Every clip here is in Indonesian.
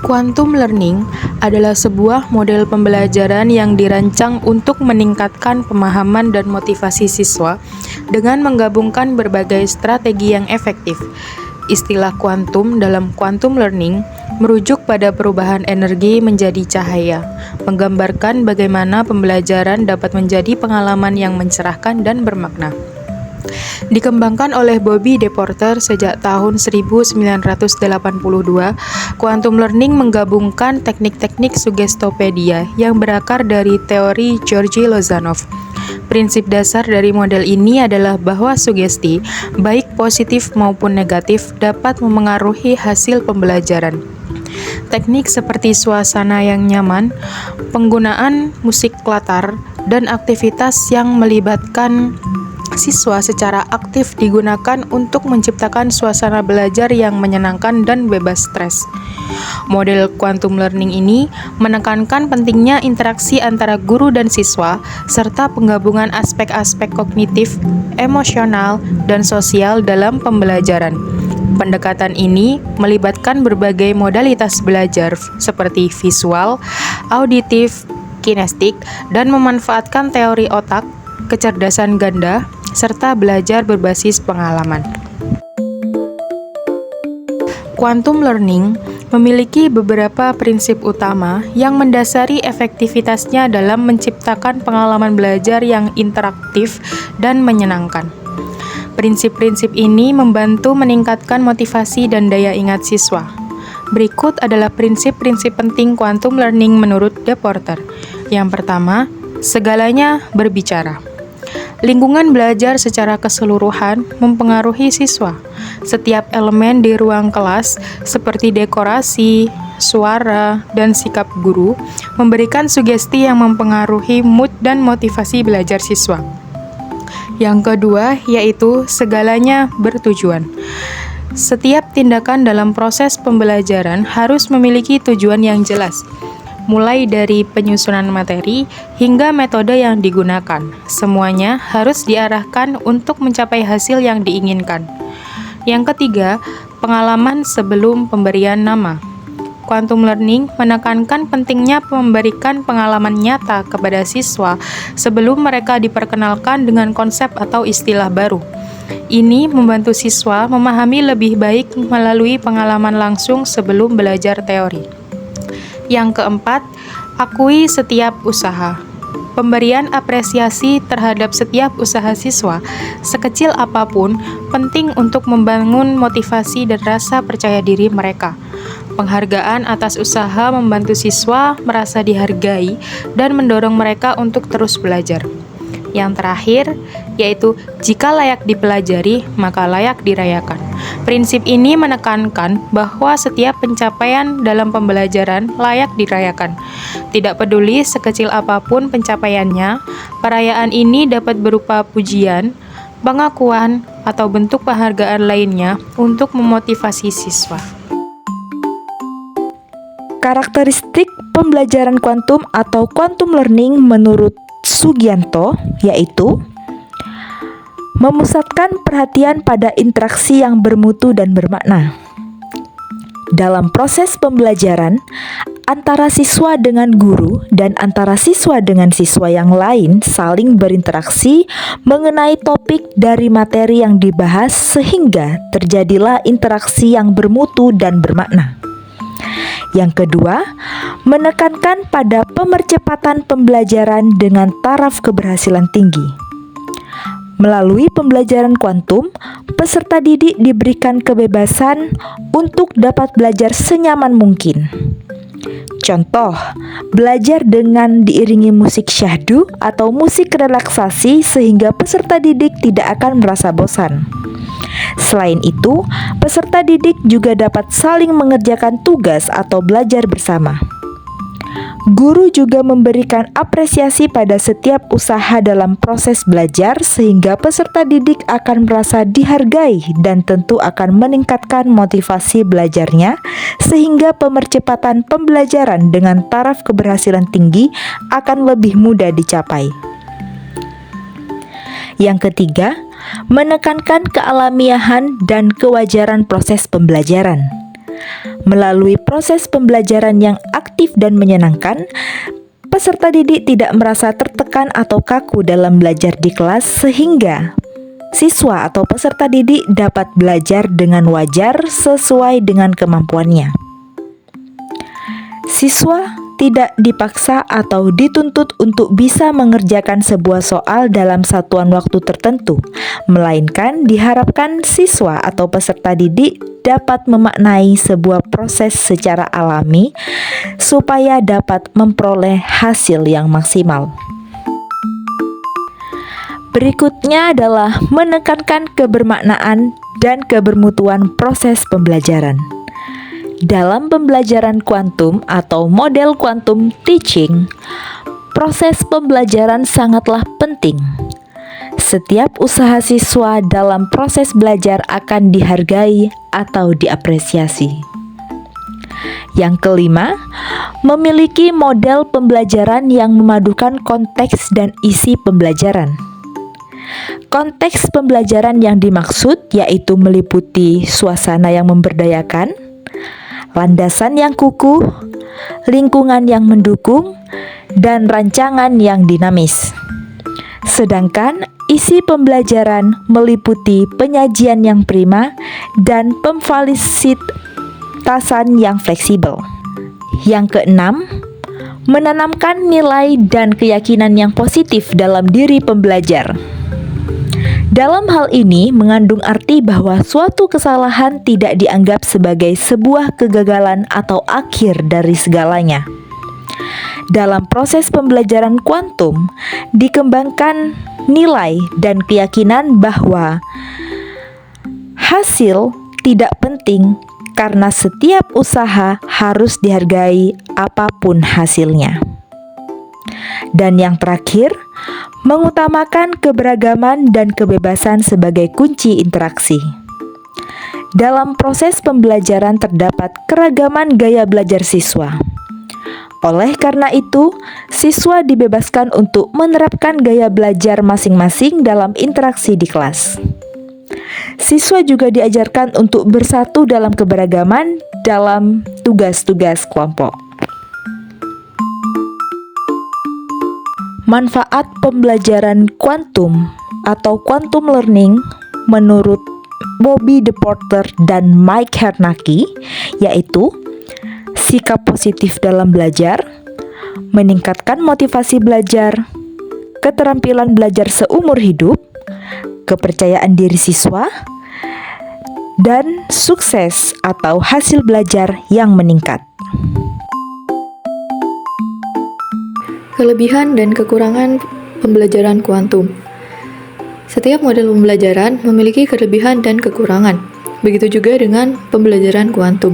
Quantum learning adalah sebuah model pembelajaran yang dirancang untuk meningkatkan pemahaman dan motivasi siswa dengan menggabungkan berbagai strategi yang efektif. Istilah kuantum dalam quantum learning merujuk pada perubahan energi menjadi cahaya, menggambarkan bagaimana pembelajaran dapat menjadi pengalaman yang mencerahkan dan bermakna. Dikembangkan oleh Bobby DePorter sejak tahun 1982, quantum learning menggabungkan teknik-teknik sugestopedia yang berakar dari teori Georgi Lozanov. Prinsip dasar dari model ini adalah bahwa sugesti, baik positif maupun negatif, dapat memengaruhi hasil pembelajaran. Teknik seperti suasana yang nyaman, penggunaan musik latar, dan aktivitas yang melibatkan siswa secara aktif digunakan untuk menciptakan suasana belajar yang menyenangkan dan bebas stres. Model quantum learning ini menekankan pentingnya interaksi antara guru dan siswa, serta penggabungan aspek-aspek kognitif, emosional, dan sosial dalam pembelajaran. Pendekatan ini melibatkan berbagai modalitas belajar seperti visual, auditif, kinestik, dan memanfaatkan teori otak, kecerdasan ganda, serta belajar berbasis pengalaman. Quantum learning memiliki beberapa prinsip utama yang mendasari efektivitasnya dalam menciptakan pengalaman belajar yang interaktif dan menyenangkan. Prinsip-prinsip ini membantu meningkatkan motivasi dan daya ingat siswa. Berikut adalah prinsip-prinsip penting quantum learning menurut DePorter. Yang pertama, segalanya berbicara. Lingkungan belajar secara keseluruhan mempengaruhi siswa. Setiap elemen di ruang kelas, seperti dekorasi, suara, dan sikap guru, memberikan sugesti yang mempengaruhi mood dan motivasi belajar siswa. Yang kedua, yaitu segalanya bertujuan. Setiap tindakan dalam proses pembelajaran harus memiliki tujuan yang jelas, mulai dari penyusunan materi hingga metode yang digunakan. Semuanya harus diarahkan untuk mencapai hasil yang diinginkan. Yang ketiga, pengalaman sebelum pemberian nama. Quantum learning menekankan pentingnya memberikan pengalaman nyata kepada siswa sebelum mereka diperkenalkan dengan konsep atau istilah baru. Ini membantu siswa memahami lebih baik melalui pengalaman langsung sebelum belajar teori. Yang keempat, akui setiap usaha. Pemberian apresiasi terhadap setiap usaha siswa, sekecil apapun, penting untuk membangun motivasi dan rasa percaya diri mereka. Penghargaan atas usaha membantu siswa merasa dihargai dan mendorong mereka untuk terus belajar. Yang terakhir, yaitu jika layak dipelajari, maka layak dirayakan. Prinsip ini menekankan bahwa setiap pencapaian dalam pembelajaran layak dirayakan. Tidak peduli sekecil apapun pencapaiannya, perayaan ini dapat berupa pujian, pengakuan, atau bentuk penghargaan lainnya untuk memotivasi siswa. Karakteristik pembelajaran kuantum atau quantum learning menurut Sugianto yaitu memusatkan perhatian pada interaksi yang bermutu dan bermakna. Dalam proses pembelajaran, antara siswa dengan guru dan antara siswa dengan siswa yang lain saling berinteraksi mengenai topik dari materi yang dibahas sehingga terjadilah interaksi yang bermutu dan bermakna. Yang kedua, menekankan pada pemercepatan pembelajaran dengan taraf keberhasilan tinggi. Melalui pembelajaran kuantum, peserta didik diberikan kebebasan untuk dapat belajar senyaman mungkin. Contoh, belajar dengan diiringi musik syahdu atau musik relaksasi sehingga peserta didik tidak akan merasa bosan. Selain itu, peserta didik juga dapat saling mengerjakan tugas atau belajar bersama. Guru juga memberikan apresiasi pada setiap usaha dalam proses belajar sehingga peserta didik akan merasa dihargai dan tentu akan meningkatkan motivasi belajarnya sehingga pemercepatan pembelajaran dengan taraf keberhasilan tinggi akan lebih mudah dicapai. Yang ketiga, menekankan kealamiahan dan kewajaran proses pembelajaran. Melalui proses pembelajaran yang aktif dan menyenangkan, peserta didik tidak merasa tertekan atau kaku dalam belajar di kelas sehingga siswa atau peserta didik dapat belajar dengan wajar sesuai dengan kemampuannya. Siswa tidak dipaksa atau dituntut untuk bisa mengerjakan sebuah soal dalam satuan waktu tertentu, melainkan diharapkan siswa atau peserta didik dapat memaknai sebuah proses secara alami supaya dapat memperoleh hasil yang maksimal. Berikutnya adalah menekankan kebermaknaan dan kebermutuan proses pembelajaran. Dalam pembelajaran kuantum atau model quantum teaching, proses pembelajaran sangatlah penting. Setiap usaha siswa dalam proses belajar akan dihargai atau diapresiasi. Yang kelima, memiliki model pembelajaran yang memadukan konteks dan isi pembelajaran. Konteks pembelajaran yang dimaksud yaitu meliputi suasana yang memberdayakan, landasan yang kukuh, lingkungan yang mendukung, dan rancangan yang dinamis. Sedangkan isi pembelajaran meliputi penyajian yang prima dan pemfasilitasan yang fleksibel. Yang keenam, menanamkan nilai dan keyakinan yang positif dalam diri pembelajar. Dalam hal ini mengandung arti bahwa suatu kesalahan tidak dianggap sebagai sebuah kegagalan atau akhir dari segalanya. Dalam proses pembelajaran kuantum, dikembangkan nilai dan keyakinan bahwa hasil tidak penting karena setiap usaha harus dihargai apapun hasilnya. Dan yang terakhir, mengutamakan keberagaman dan kebebasan sebagai kunci interaksi. Dalam proses pembelajaran terdapat keragaman gaya belajar siswa. Oleh karena itu, siswa dibebaskan untuk menerapkan gaya belajar masing-masing dalam interaksi di kelas. Siswa juga diajarkan untuk bersatu dalam keberagaman dalam tugas-tugas kelompok. Manfaat pembelajaran kuantum atau quantum learning menurut Bobby DePorter dan Mike Hernacki yaitu sikap positif dalam belajar, meningkatkan motivasi belajar, keterampilan belajar seumur hidup, kepercayaan diri siswa, dan sukses atau hasil belajar yang meningkat. Kelebihan dan kekurangan pembelajaran kuantum. Setiap model pembelajaran memiliki kelebihan dan kekurangan. Begitu juga dengan pembelajaran kuantum.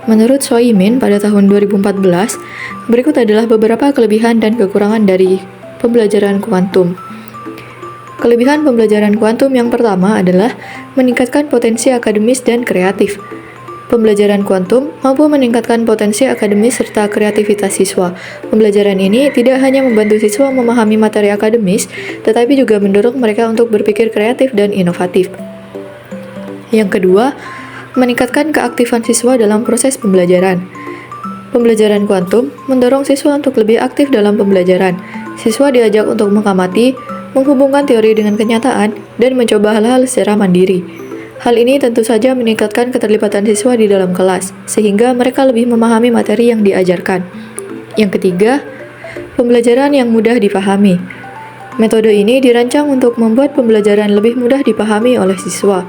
Menurut Choi Min pada tahun 2014, berikut adalah beberapa kelebihan dan kekurangan dari pembelajaran kuantum. Kelebihan pembelajaran kuantum yang pertama adalah meningkatkan potensi akademis dan kreatif. Pembelajaran kuantum mampu meningkatkan potensi akademis serta kreativitas siswa. Pembelajaran ini tidak hanya membantu siswa memahami materi akademis, tetapi juga mendorong mereka untuk berpikir kreatif dan inovatif. Yang kedua, meningkatkan keaktifan siswa dalam proses pembelajaran. Pembelajaran kuantum mendorong siswa untuk lebih aktif dalam pembelajaran. Siswa diajak untuk mengamati, menghubungkan teori dengan kenyataan, dan mencoba hal-hal secara mandiri. Hal ini tentu saja meningkatkan keterlibatan siswa di dalam kelas, sehingga mereka lebih memahami materi yang diajarkan. Yang ketiga, pembelajaran yang mudah dipahami. Metode ini dirancang untuk membuat pembelajaran lebih mudah dipahami oleh siswa.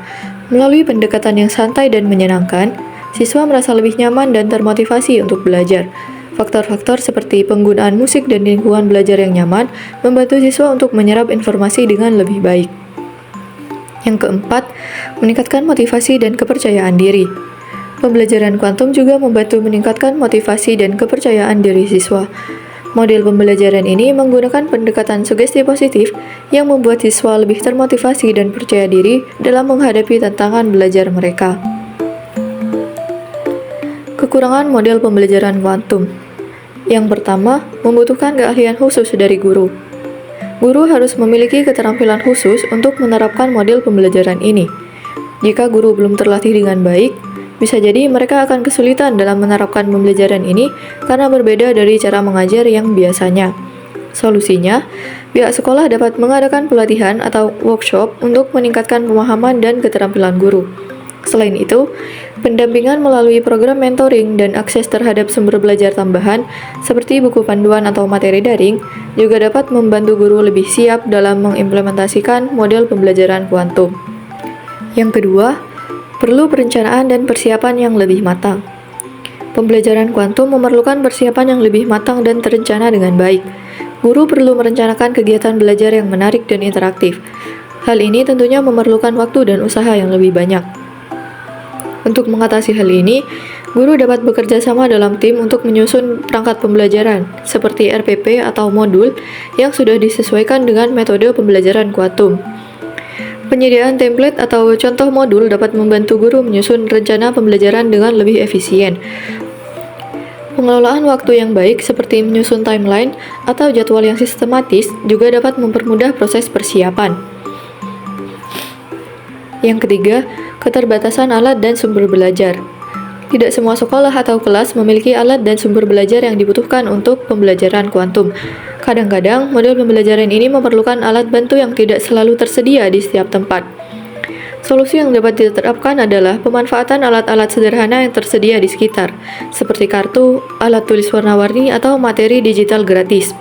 Melalui pendekatan yang santai dan menyenangkan, siswa merasa lebih nyaman dan termotivasi untuk belajar. Faktor-faktor seperti penggunaan musik dan lingkungan belajar yang nyaman membantu siswa untuk menyerap informasi dengan lebih baik. Yang keempat, meningkatkan motivasi dan kepercayaan diri. Pembelajaran kuantum juga membantu meningkatkan motivasi dan kepercayaan diri siswa. Model pembelajaran ini menggunakan pendekatan sugesti positif yang membuat siswa lebih termotivasi dan percaya diri dalam menghadapi tantangan belajar mereka. Kekurangan model pembelajaran kuantum. Yang pertama, membutuhkan keahlian khusus dari guru. Guru harus memiliki keterampilan khusus untuk menerapkan model pembelajaran ini. Jika guru belum terlatih dengan baik, Bisa jadi mereka akan kesulitan dalam menerapkan pembelajaran ini karena berbeda dari cara mengajar yang biasanya. Solusinya, pihak sekolah dapat mengadakan pelatihan atau workshop untuk meningkatkan pemahaman dan keterampilan guru. Selain itu, pendampingan melalui program mentoring dan akses terhadap sumber belajar tambahan seperti buku panduan atau materi daring juga dapat membantu guru lebih siap dalam mengimplementasikan model pembelajaran kuantum. Yang kedua, perlu perencanaan dan persiapan yang lebih matang. Pembelajaran kuantum memerlukan persiapan yang lebih matang dan terencana dengan baik. Guru perlu merencanakan kegiatan belajar yang menarik dan interaktif. Hal ini tentunya memerlukan waktu dan usaha yang lebih banyak. Untuk mengatasi hal ini, guru dapat bekerja sama dalam tim untuk menyusun perangkat pembelajaran, seperti RPP atau modul yang sudah disesuaikan dengan metode pembelajaran kuantum. Penyediaan template atau contoh modul dapat membantu guru menyusun rencana pembelajaran dengan lebih efisien. Pengelolaan waktu yang baik seperti menyusun timeline atau jadwal yang sistematis juga dapat mempermudah proses persiapan. Yang ketiga, keterbatasan alat dan sumber belajar. Tidak semua sekolah atau kelas memiliki alat dan sumber belajar yang dibutuhkan untuk pembelajaran kuantum. Kadang-kadang, model pembelajaran ini memerlukan alat bantu yang tidak selalu tersedia di setiap tempat. Solusi yang dapat diterapkan adalah pemanfaatan alat-alat sederhana yang tersedia di sekitar, seperti kartu, alat tulis warna-warni, atau materi digital gratis.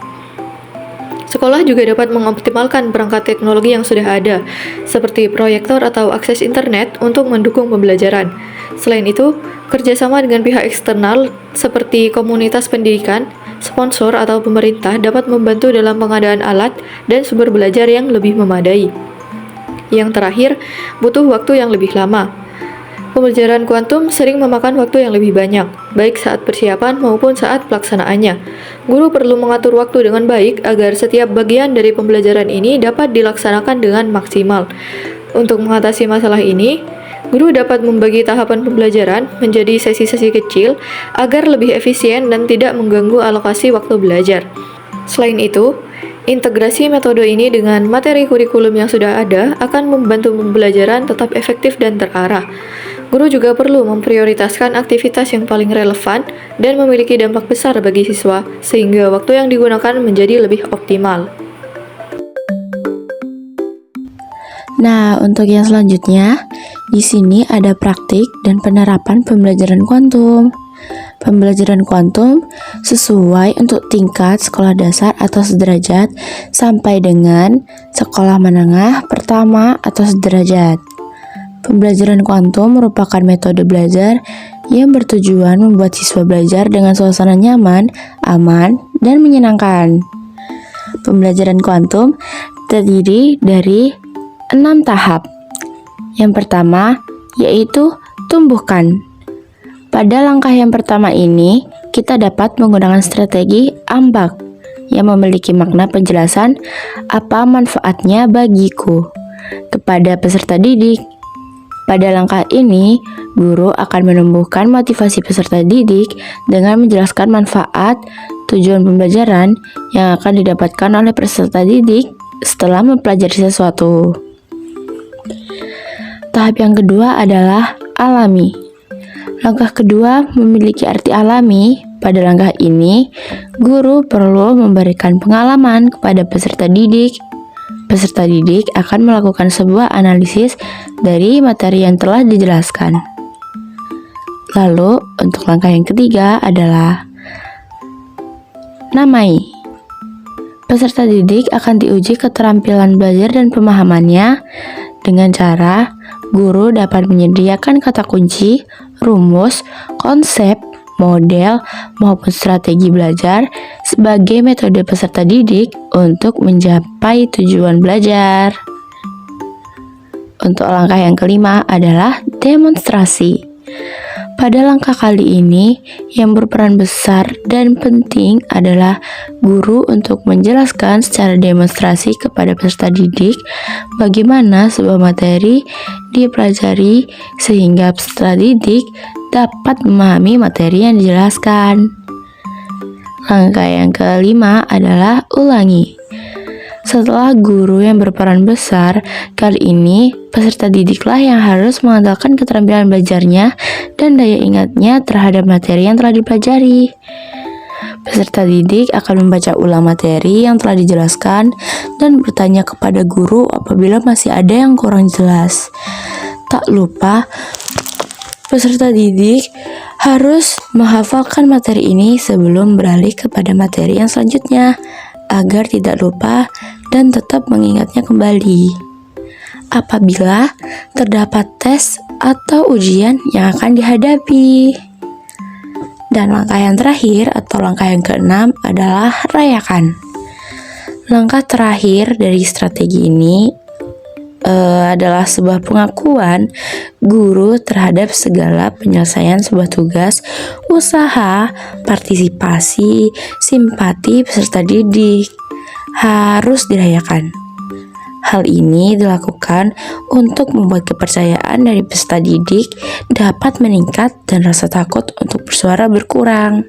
Sekolah juga dapat mengoptimalkan perangkat teknologi yang sudah ada, seperti proyektor atau akses internet untuk mendukung pembelajaran. Selain itu, kerjasama dengan pihak eksternal seperti komunitas pendidikan, sponsor, atau pemerintah dapat membantu dalam pengadaan alat dan sumber belajar yang lebih memadai. Yang terakhir, butuh waktu yang lebih lama. Pembelajaran kuantum sering memakan waktu yang lebih banyak, baik saat persiapan maupun saat pelaksanaannya. Guru perlu mengatur waktu dengan baik agar setiap bagian dari pembelajaran ini dapat dilaksanakan dengan maksimal. Untuk mengatasi masalah ini, guru dapat membagi tahapan pembelajaran menjadi sesi-sesi kecil agar lebih efisien dan tidak mengganggu alokasi waktu belajar. Selain itu, integrasi metode ini dengan materi kurikulum yang sudah ada akan membantu pembelajaran tetap efektif dan terarah. Guru juga perlu memprioritaskan aktivitas yang paling relevan dan memiliki dampak besar bagi siswa, sehingga waktu yang digunakan menjadi lebih optimal. Nah, untuk yang selanjutnya, di sini ada praktik dan penerapan pembelajaran kuantum. Pembelajaran kuantum sesuai untuk tingkat sekolah dasar atau sederajat sampai dengan sekolah menengah pertama atau sederajat. Pembelajaran kuantum merupakan metode belajar yang bertujuan membuat siswa belajar dengan suasana nyaman, aman, dan menyenangkan. Pembelajaran kuantum terdiri dari 6 tahap. Yang pertama yaitu tumbuhkan. Pada langkah yang pertama ini, kita dapat menggunakan strategi ambak yang memiliki makna penjelasan apa manfaatnya bagiku kepada peserta didik. Pada langkah ini, guru akan menumbuhkan motivasi peserta didik dengan menjelaskan manfaat tujuan pembelajaran yang akan didapatkan oleh peserta didik setelah mempelajari sesuatu. Tahap yang kedua adalah alami. Langkah kedua memiliki arti alami. Pada langkah ini, guru perlu memberikan pengalaman kepada peserta didik. Peserta didik akan melakukan sebuah analisis dari materi yang telah dijelaskan. Lalu, untuk langkah yang ketiga adalah namai. Peserta didik akan diuji keterampilan belajar dan pemahamannya dengan cara guru dapat menyediakan kata kunci, rumus, konsep, model, maupun strategi belajar sebagai metode peserta didik untuk mencapai tujuan belajar. Untuk langkah yang kelima adalah demonstrasi. Pada langkah kali ini, yang berperan besar dan penting adalah guru untuk menjelaskan secara demonstrasi kepada peserta didik bagaimana sebuah materi dipelajari sehingga peserta didik dapat memahami materi yang dijelaskan. Langkah yang kelima adalah ulangi. Setelah guru yang berperan besar, kali ini peserta didiklah yang harus mengandalkan keterampilan belajarnya dan daya ingatnya terhadap materi yang telah dipelajari. Peserta didik akan membaca ulang materi yang telah dijelaskan dan bertanya kepada guru apabila masih ada yang kurang jelas. Tak lupa, peserta didik harus menghafalkan materi ini sebelum beralih kepada materi yang selanjutnya, agar tidak lupa dan tetap mengingatnya kembali. Apabila terdapat tes atau ujian yang akan dihadapi. Dan langkah yang terakhir atau langkah yang keenam adalah rayakan. Langkah terakhir dari strategi ini adalah sebuah pengakuan guru terhadap segala penyelesaian sebuah tugas, usaha, partisipasi, simpati peserta didik. Harus dirayakan. Hal ini dilakukan untuk membuat kepercayaan dari peserta didik dapat meningkat dan rasa takut untuk bersuara berkurang.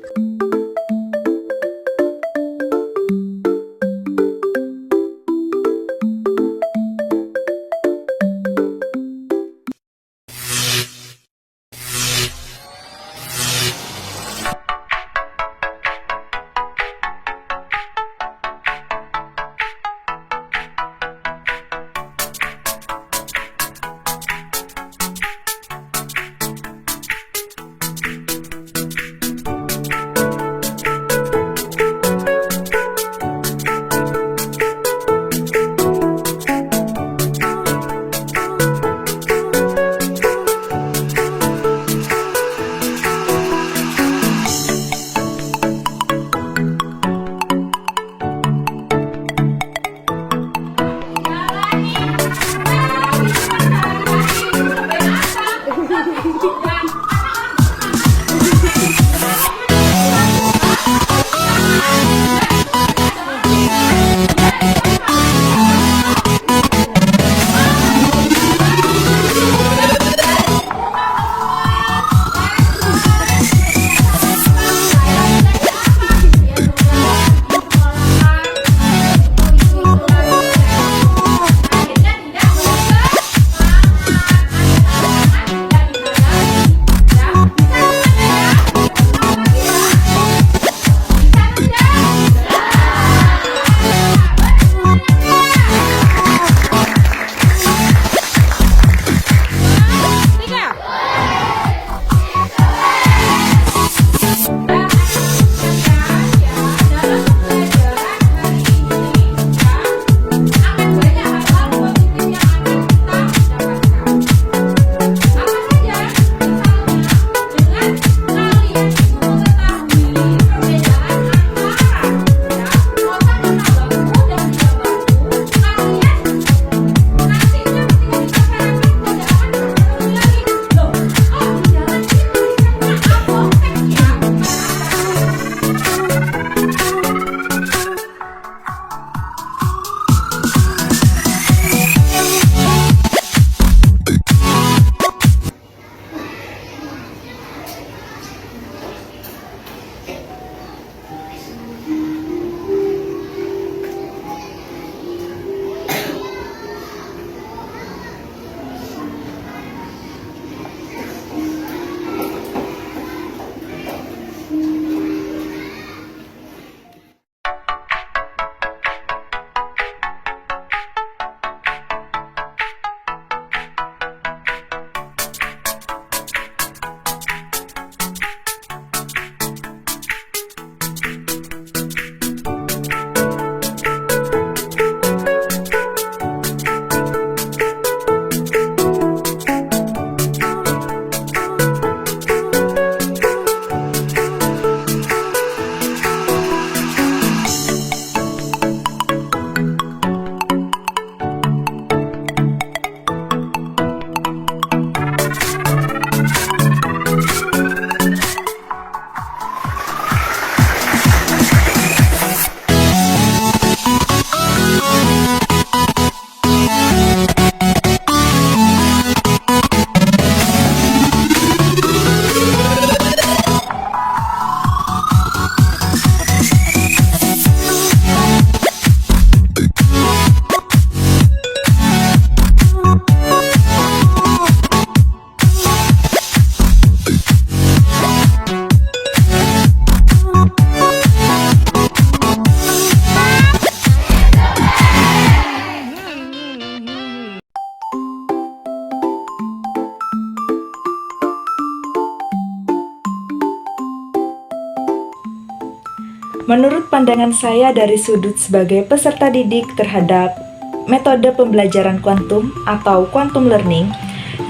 Menurut pandangan saya dari sudut sebagai peserta didik terhadap metode pembelajaran kuantum atau quantum learning,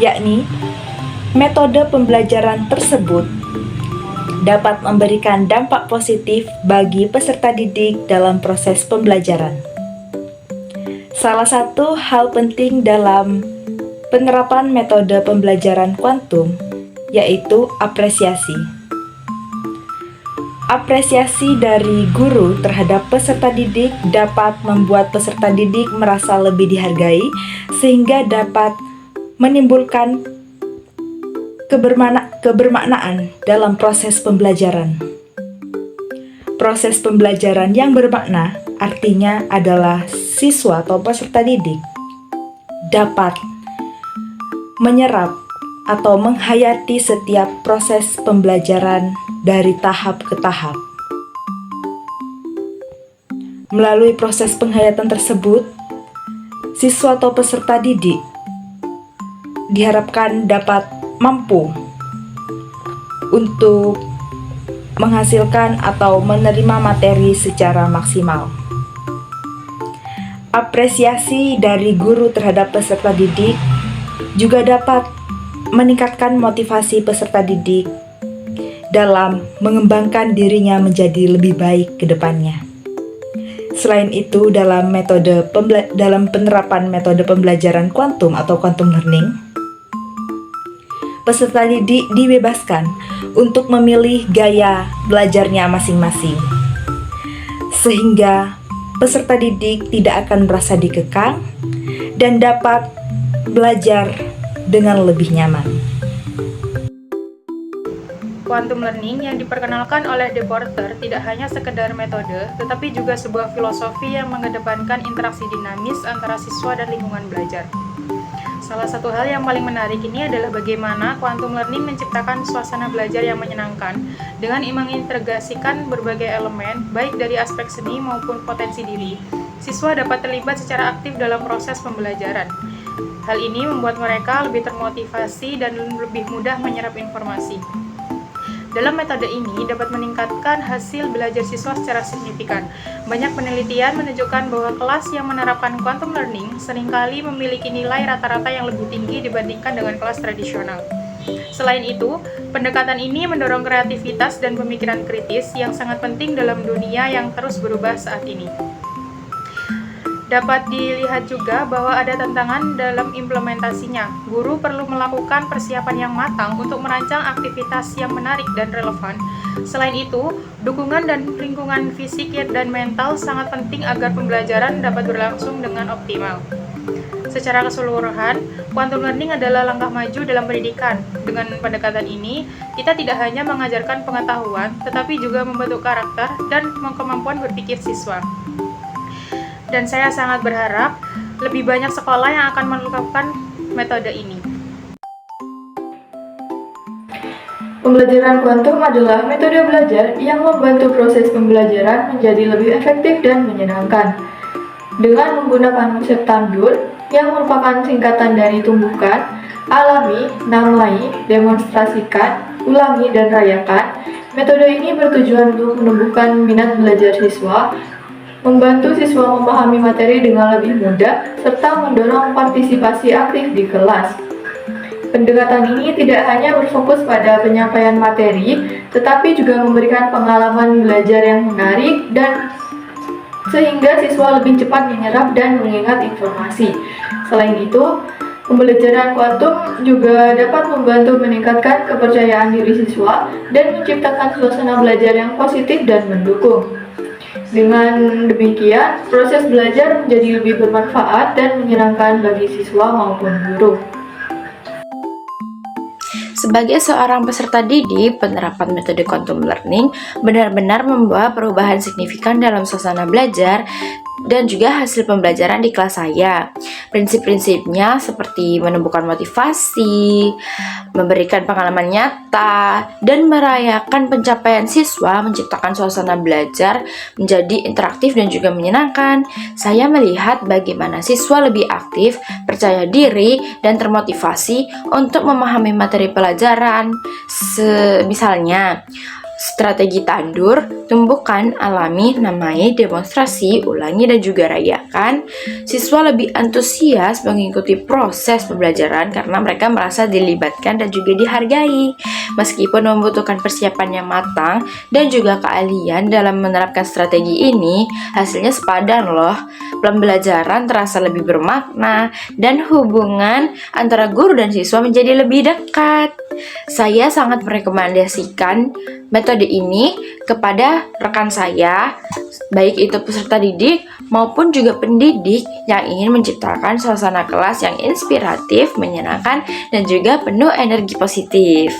yakni metode pembelajaran tersebut dapat memberikan dampak positif bagi peserta didik dalam proses pembelajaran. Salah satu hal penting dalam penerapan metode pembelajaran kuantum yaitu apresiasi. Apresiasi dari guru terhadap peserta didik dapat membuat peserta didik merasa lebih dihargai sehingga dapat menimbulkan kebermaknaan dalam proses pembelajaran. Proses pembelajaran yang bermakna artinya adalah siswa atau peserta didik dapat menyerap atau menghayati setiap proses pembelajaran dari tahap ke tahap. Melalui proses penghayatan tersebut, siswa atau peserta didik diharapkan dapat mampu untuk menghasilkan atau menerima materi secara maksimal. Apresiasi dari guru terhadap peserta didik juga dapat meningkatkan motivasi peserta didik dalam mengembangkan dirinya menjadi lebih baik ke depannya. Selain itu, dalam penerapan metode pembelajaran kuantum atau quantum learning, peserta didik dibebaskan untuk memilih gaya belajarnya masing-masing, sehingga peserta didik tidak akan merasa dikekang dan dapat belajar dengan lebih nyaman. Quantum learning yang diperkenalkan oleh De Porter tidak hanya sekedar metode, tetapi juga sebuah filosofi yang mengedepankan interaksi dinamis antara siswa dan lingkungan belajar. Salah satu hal yang paling menarik ini adalah bagaimana quantum learning menciptakan suasana belajar yang menyenangkan dengan mengintegrasikan berbagai elemen, baik dari aspek seni maupun potensi diri. Siswa dapat terlibat secara aktif dalam proses pembelajaran. Hal ini membuat mereka lebih termotivasi dan lebih mudah menyerap informasi. Dalam metode ini dapat meningkatkan hasil belajar siswa secara signifikan. Banyak penelitian menunjukkan bahwa kelas yang menerapkan quantum learning seringkali memiliki nilai rata-rata yang lebih tinggi dibandingkan dengan kelas tradisional. Selain itu, pendekatan ini mendorong kreativitas dan pemikiran kritis yang sangat penting dalam dunia yang terus berubah saat ini. Dapat dilihat juga bahwa ada tantangan dalam implementasinya. Guru perlu melakukan persiapan yang matang untuk merancang aktivitas yang menarik dan relevan. Selain itu, dukungan dan lingkungan fisik dan mental sangat penting agar pembelajaran dapat berlangsung dengan optimal. Secara keseluruhan, quantum learning adalah langkah maju dalam pendidikan. Dengan pendekatan ini, kita tidak hanya mengajarkan pengetahuan, tetapi juga membentuk karakter dan kemampuan berpikir siswa. Dan saya sangat berharap lebih banyak sekolah yang akan menerapkan metode ini. Pembelajaran kuantum adalah metode belajar yang membantu proses pembelajaran menjadi lebih efektif dan menyenangkan. Dengan menggunakan konsep tandur yang merupakan singkatan dari tumbuhkan, alami, namai, demonstrasikan, ulangi, dan rayakan, metode ini bertujuan untuk menumbuhkan minat belajar siswa, membantu siswa memahami materi dengan lebih mudah, serta mendorong partisipasi aktif di kelas. Pendekatan ini tidak hanya berfokus pada penyampaian materi, tetapi juga memberikan pengalaman belajar yang menarik dan sehingga siswa lebih cepat menyerap dan mengingat informasi. Selain itu, pembelajaran kuantum juga dapat membantu meningkatkan kepercayaan diri siswa dan menciptakan suasana belajar yang positif dan mendukung. Dengan demikian, proses belajar menjadi lebih bermanfaat dan menyenangkan bagi siswa maupun guru. Sebagai seorang peserta didik, penerapan metode quantum learning benar-benar membawa perubahan signifikan dalam suasana belajar dan juga hasil pembelajaran di kelas saya. Prinsip-prinsipnya seperti menumbuhkan motivasi, memberikan pengalaman nyata, dan merayakan pencapaian siswa menciptakan suasana belajar menjadi interaktif dan juga menyenangkan. Saya melihat bagaimana siswa lebih aktif, percaya diri, dan termotivasi untuk memahami materi pelajaran. Misalnya, strategi tandur tumbuhkan, alami, namai, demonstrasi, ulangi, dan juga rayakan. Siswa lebih antusias mengikuti proses pembelajaran karena mereka merasa dilibatkan dan juga dihargai. Meskipun membutuhkan persiapan yang matang dan juga keahlian dalam menerapkan strategi ini, hasilnya sepadan loh. Pembelajaran terasa lebih bermakna dan hubungan antara guru dan siswa menjadi lebih dekat. Saya sangat merekomendasikan metode ini kepada rekan saya, baik itu peserta didik maupun juga pendidik yang ingin menciptakan suasana kelas yang inspiratif, menyenangkan, dan juga penuh energi positif.